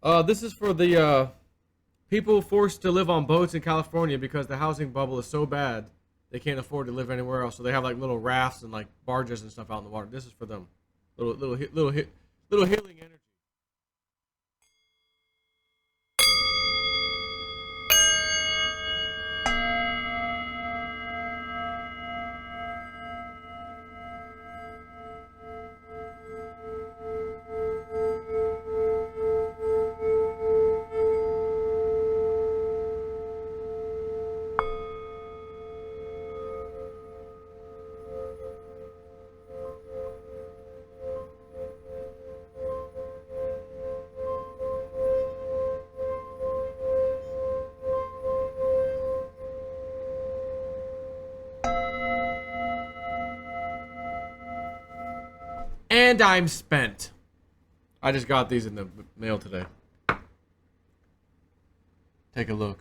This is for the people forced to live on boats in California because the housing bubble is so bad they can't afford to live anywhere else. So they have like little rafts and like barges and stuff out in the water. This is for them. Little healing energy. And I'm spent. I just got these in the mail today. Take a look.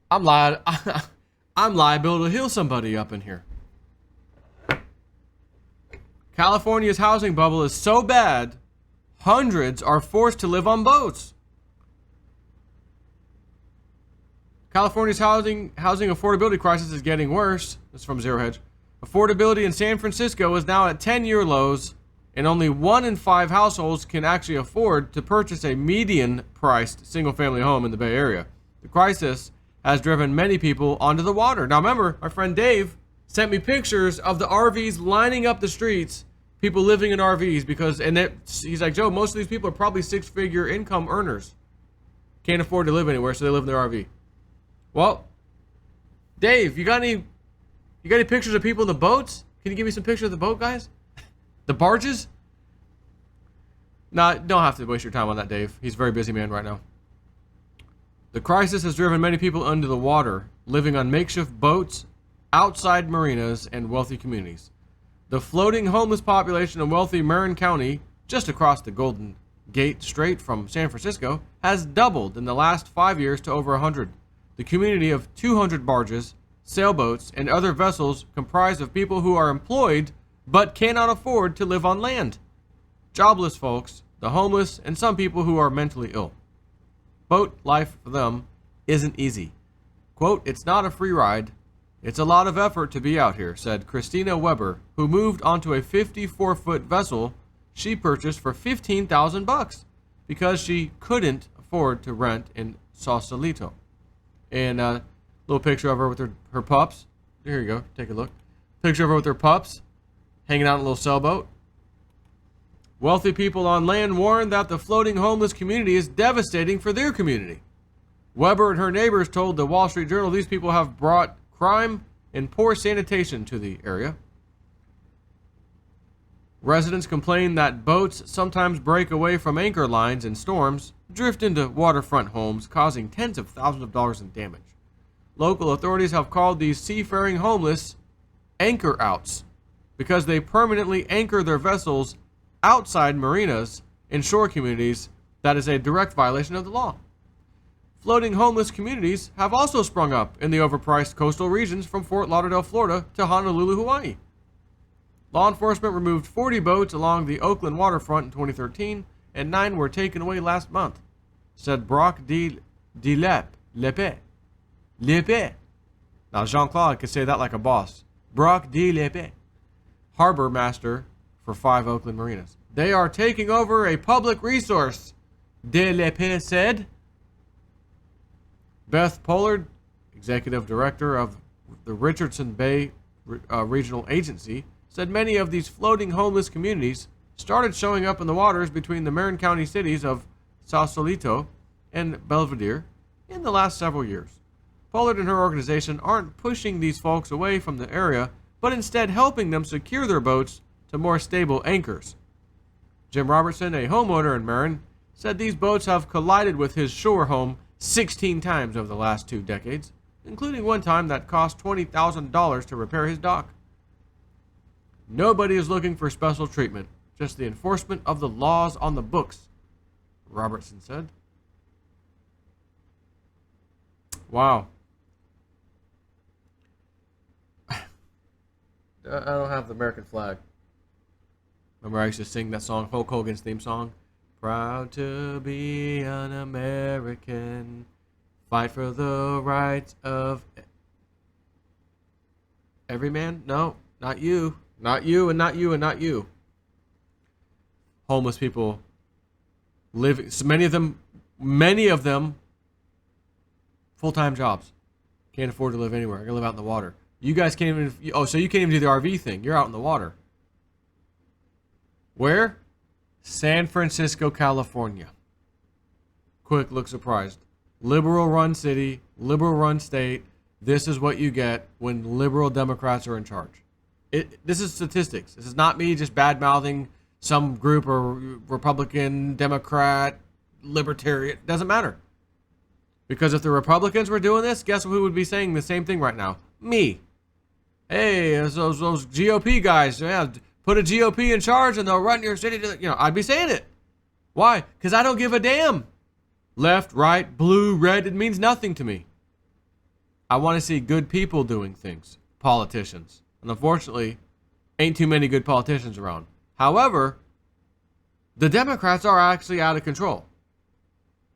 I'm liable. I'm liable to heal somebody up in here. California's housing bubble is so bad, hundreds are forced to live on boats. California's housing affordability crisis is getting worse. This is from Zero Hedge. Affordability in San Francisco is now at 10-year lows, and only 1 in 5 households can actually afford to purchase a median-priced single-family home in the Bay Area. The crisis has driven many people onto the water. Now remember, our friend Dave sent me pictures of the RVs lining up the streets, people living in RVs, because, he's like, Joe, most of these people are probably 6-figure income earners. Can't afford to live anywhere, so they live in their RV. Well, Dave, you got any pictures of people in the boats? Can you give me some pictures of the boat, guys? The barges? Nah, don't have to waste your time on that, Dave. He's a very busy man right now. The crisis has driven many people under the water, living on makeshift boats, outside marinas, and wealthy communities. The floating homeless population in wealthy Marin County, just across the Golden Gate Strait from San Francisco, has doubled in the last 5 years to over 100. The community of 200 barges, sailboats, and other vessels comprised of people who are employed but cannot afford to live on land. Jobless folks, the homeless, and some people who are mentally ill. Boat life for them isn't easy. Quote, "It's not a free ride. It's a lot of effort to be out here," said Christina Weber, who moved onto a 54-foot vessel she purchased for $15,000 because she couldn't afford to rent in Sausalito. And a little picture of her with her pups. Here you go. Take a look. Picture of her with her pups hanging out in a little sailboat. Wealthy people on land warn that the floating homeless community is devastating for their community. Weber and her neighbors told the Wall Street Journal these people have brought crime and poor sanitation to the area. Residents complain that boats sometimes break away from anchor lines in storms, drift into waterfront homes, causing tens of thousands of dollars in damage. Local authorities have called these seafaring homeless anchor outs because they permanently anchor their vessels outside marinas in shore communities. That is a direct violation of the law. Floating homeless communities have also sprung up in the overpriced coastal regions from Fort Lauderdale, Florida to Honolulu, Hawaii. Law enforcement removed 40 boats along the Oakland waterfront in 2013, and 9 were taken away last month, said Brock de Lepe. Now Jean-Claude could say that like a boss. Brock de Lepe, harbor master for 5 Oakland marinas. They are taking over a public resource, de Lepe said. Beth Pollard, executive director of the Richardson Bay Regional Agency, said many of these floating homeless communities started showing up in the waters between the Marin County cities of Sausalito and Belvedere in the last several years. Pollard and her organization aren't pushing these folks away from the area, but instead helping them secure their boats to more stable anchors. Jim Robertson, a homeowner in Marin, said these boats have collided with his shore home 16 times over the last 2 decades, including one time that cost $20,000 to repair his dock. Nobody is looking for special treatment, just the enforcement of the laws on the books, Robertson said. Wow. I don't have the American flag. Remember I used to sing that song, Hulk Hogan's theme song? Proud to be an American, fight for the rights of every man? No, not you. Not you, and not you, and not you. Homeless people living, so many of them, full-time jobs. Can't afford to live anywhere. I gotta live out in the water. You guys can't even, so you can't even do the RV thing. You're out in the water. Where? San Francisco, California. Quick look surprised. Liberal run city, liberal run state. This is what you get when liberal Democrats are in charge. This is statistics. This is not me just bad-mouthing some group or Republican, Democrat, Libertarian. It doesn't matter. Because if the Republicans were doing this, guess who would be saying the same thing right now? Me. Hey, those GOP guys, yeah, put a GOP in charge and they'll run your city. I'd be saying it. Why? Because I don't give a damn. Left, right, blue, red, it means nothing to me. I want to see good people doing things. Politicians. And unfortunately, ain't too many good politicians around. However, the Democrats are actually out of control.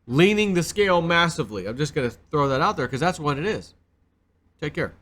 Leaning the scale massively. I'm just going to throw that out there because that's what it is. Take care.